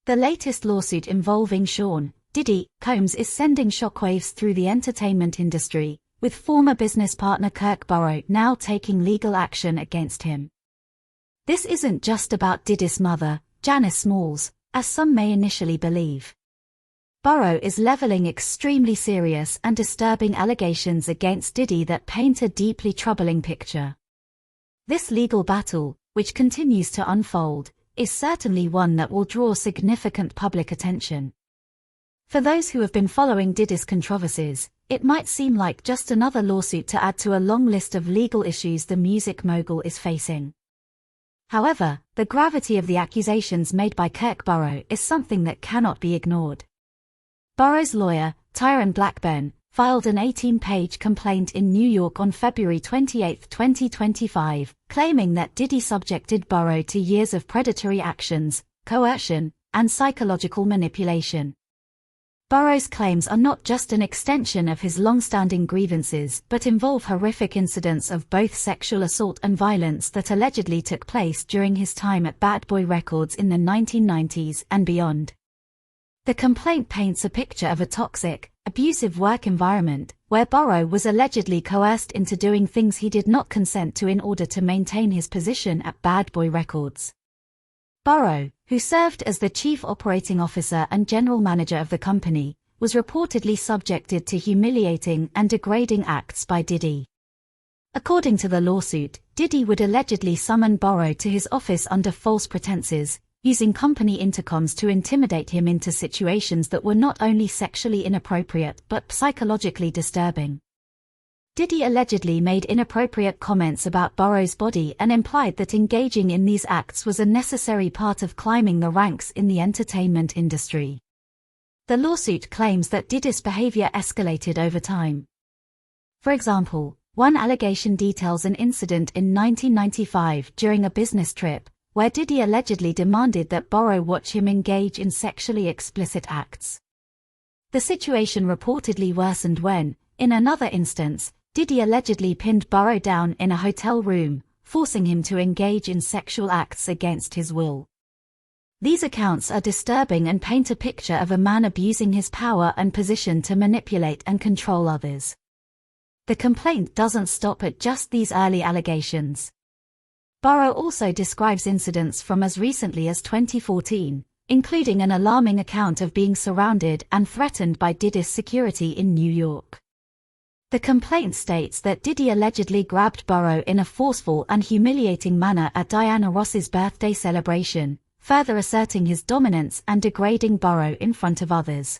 The latest lawsuit involving Sean Diddy Combs is sending shockwaves through the entertainment industry, with former business partner Kirk Burrow now taking legal action against him. This isn't just about Diddy's mother, Janice Smalls, as some may initially believe. Burrow is leveling extremely serious and disturbing allegations against Diddy that paint a deeply troubling picture. This legal battle, which continues to unfold, is certainly one that will draw significant public attention. For those who have been following Diddy's controversies, it might seem like just another lawsuit to add to a long list of legal issues the music mogul is facing. However, the gravity of the accusations made by Kirk Burrow is something that cannot be ignored. Burrow's lawyer, Tyron Blackburn, filed an 18-page complaint in New York on February 28, 2025, claiming that Diddy subjected Burrow to years of predatory actions, coercion, and psychological manipulation. Burrow's claims are not just an extension of his long-standing grievances but involve horrific incidents of both sexual assault and violence that allegedly took place during his time at Bad Boy Records in the 1990s and beyond. The complaint paints a picture of a toxic, abusive work environment, where Burrow was allegedly coerced into doing things he did not consent to in order to maintain his position at Bad Boy Records. Burrow, who served as the chief operating officer and general manager of the company, was reportedly subjected to humiliating and degrading acts by Diddy. According to the lawsuit, Diddy would allegedly summon Burrow to his office under false pretenses, using company intercoms to intimidate him into situations that were not only sexually inappropriate but psychologically disturbing. Diddy allegedly made inappropriate comments about Burrow's body and implied that engaging in these acts was a necessary part of climbing the ranks in the entertainment industry. The lawsuit claims that Diddy's behavior escalated over time. For example, one allegation details an incident in 1995 during a business trip, where Diddy allegedly demanded that Burrow watch him engage in sexually explicit acts. The situation reportedly worsened when, in another instance, Diddy allegedly pinned Burrow down in a hotel room, forcing him to engage in sexual acts against his will. These accounts are disturbing and paint a picture of a man abusing his power and position to manipulate and control others. The complaint doesn't stop at just these early allegations. Burrow also describes incidents from as recently as 2014, including an alarming account of being surrounded and threatened by Diddy's security in New York. The complaint states that Diddy allegedly grabbed Burrow in a forceful and humiliating manner at Diana Ross's birthday celebration, further asserting his dominance and degrading Burrow in front of others.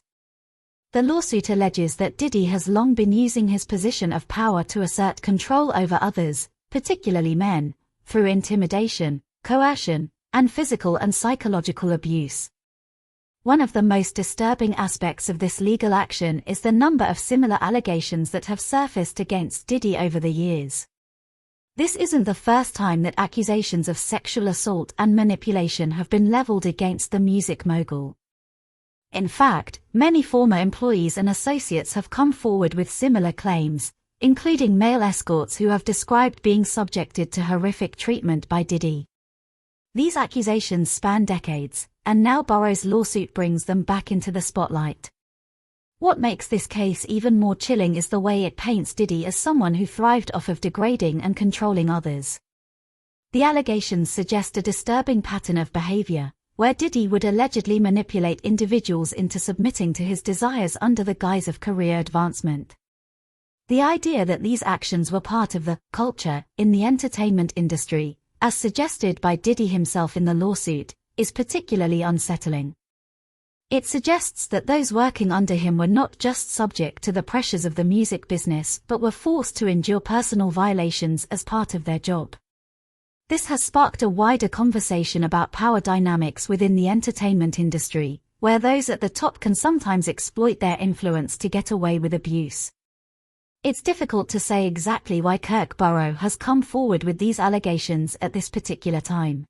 The lawsuit alleges that Diddy has long been using his position of power to assert control over others, particularly men, through intimidation, coercion, and physical and psychological abuse. One of the most disturbing aspects of this legal action is the number of similar allegations that have surfaced against Diddy over the years. This isn't the first time that accusations of sexual assault and manipulation have been leveled against the music mogul. In fact, many former employees and associates have come forward with similar claims, including male escorts who have described being subjected to horrific treatment by Diddy. These accusations span decades, and now Burrow's lawsuit brings them back into the spotlight. What makes this case even more chilling is the way it paints Diddy as someone who thrived off of degrading and controlling others. The allegations suggest a disturbing pattern of behavior, where Diddy would allegedly manipulate individuals into submitting to his desires under the guise of career advancement. The idea that these actions were part of the culture in the entertainment industry, as suggested by Diddy himself in the lawsuit, is particularly unsettling. It suggests that those working under him were not just subject to the pressures of the music business but were forced to endure personal violations as part of their job. This has sparked a wider conversation about power dynamics within the entertainment industry, where those at the top can sometimes exploit their influence to get away with abuse. It's difficult to say exactly why Kirk Burrow has come forward with these allegations at this particular time.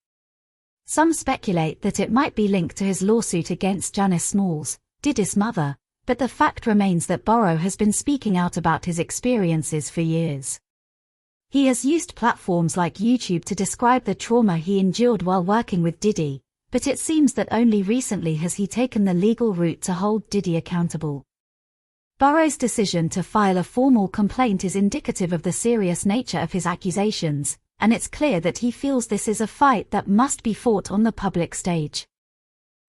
Some speculate that it might be linked to his lawsuit against Janice Smalls, Diddy's mother, but the fact remains that Burrow has been speaking out about his experiences for years. He has used platforms like YouTube to describe the trauma he endured while working with Diddy, but it seems that only recently has he taken the legal route to hold Diddy accountable. Burrow's decision to file a formal complaint is indicative of the serious nature of his accusations, and it's clear that he feels this is a fight that must be fought on the public stage.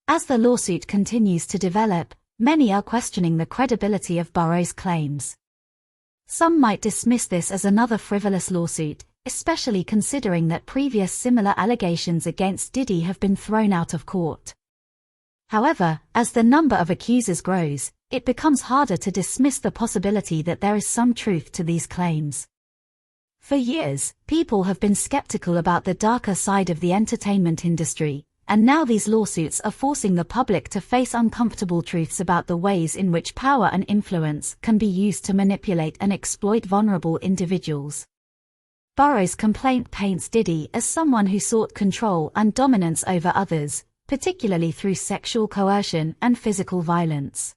As the lawsuit continues to develop, many are questioning the credibility of Burrow's claims. Some might dismiss this as another frivolous lawsuit, especially considering that previous similar allegations against Diddy have been thrown out of court. However, as the number of accusers grows, it becomes harder to dismiss the possibility that there is some truth to these claims. For years, people have been skeptical about the darker side of the entertainment industry, and now these lawsuits are forcing the public to face uncomfortable truths about the ways in which power and influence can be used to manipulate and exploit vulnerable individuals. Burrow's complaint paints Diddy as someone who sought control and dominance over others, particularly through sexual coercion and physical violence.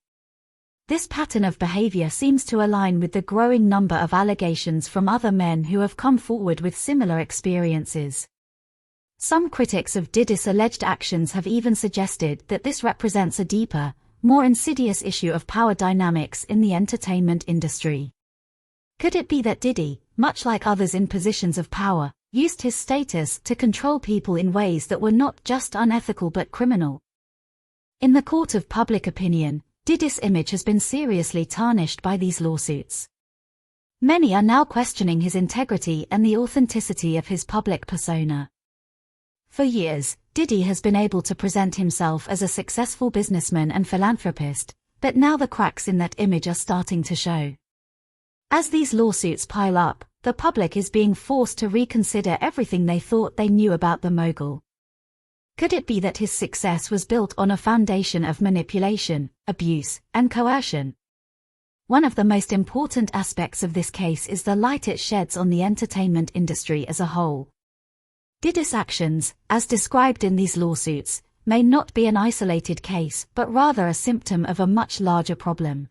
This pattern of behavior seems to align with the growing number of allegations from other men who have come forward with similar experiences. Some critics of Diddy's alleged actions have even suggested that this represents a deeper, more insidious issue of power dynamics in the entertainment industry. Could it be that Diddy, much like others in positions of power, used his status to control people in ways that were not just unethical but criminal? In the court of public opinion, Diddy's image has been seriously tarnished by these lawsuits. Many are now questioning his integrity and the authenticity of his public persona. For years, Diddy has been able to present himself as a successful businessman and philanthropist, but now the cracks in that image are starting to show. As these lawsuits pile up, the public is being forced to reconsider everything they thought they knew about the mogul. Could it be that his success was built on a foundation of manipulation, abuse, and coercion? One of the most important aspects of this case is the light it sheds on the entertainment industry as a whole. Diddy's actions, as described in these lawsuits, may not be an isolated case but rather a symptom of a much larger problem.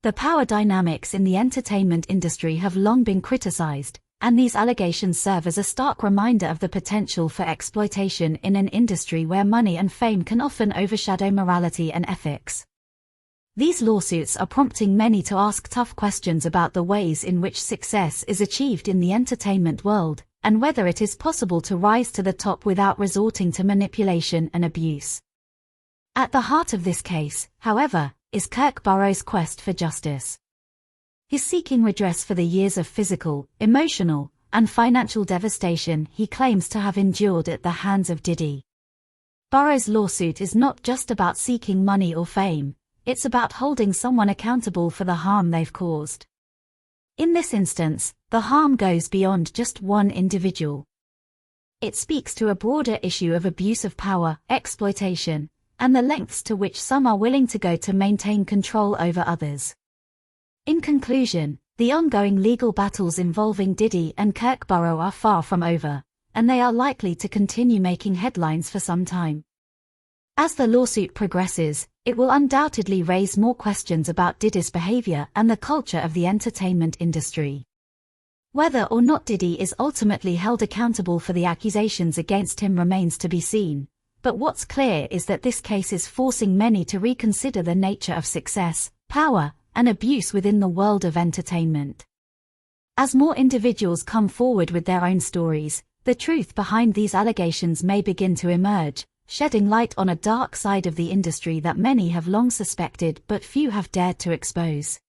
The power dynamics in the entertainment industry have long been criticized, and these allegations serve as a stark reminder of the potential for exploitation in an industry where money and fame can often overshadow morality and ethics. These lawsuits are prompting many to ask tough questions about the ways in which success is achieved in the entertainment world, and whether it is possible to rise to the top without resorting to manipulation and abuse. At the heart of this case, however, is Kirk Burrow's quest for justice. He's seeking redress for the years of physical, emotional, and financial devastation he claims to have endured at the hands of Diddy. Burrow's lawsuit is not just about seeking money or fame, it's about holding someone accountable for the harm they've caused. In this instance, the harm goes beyond just one individual. It speaks to a broader issue of abuse of power, exploitation, and the lengths to which some are willing to go to maintain control over others. In conclusion, the ongoing legal battles involving Diddy and Kirk Burrow are far from over, and they are likely to continue making headlines for some time. As the lawsuit progresses, it will undoubtedly raise more questions about Diddy's behavior and the culture of the entertainment industry. Whether or not Diddy is ultimately held accountable for the accusations against him remains to be seen, but what's clear is that this case is forcing many to reconsider the nature of success, power, and abuse within the world of entertainment. As more individuals come forward with their own stories, the truth behind these allegations may begin to emerge, shedding light on a dark side of the industry that many have long suspected but few have dared to expose.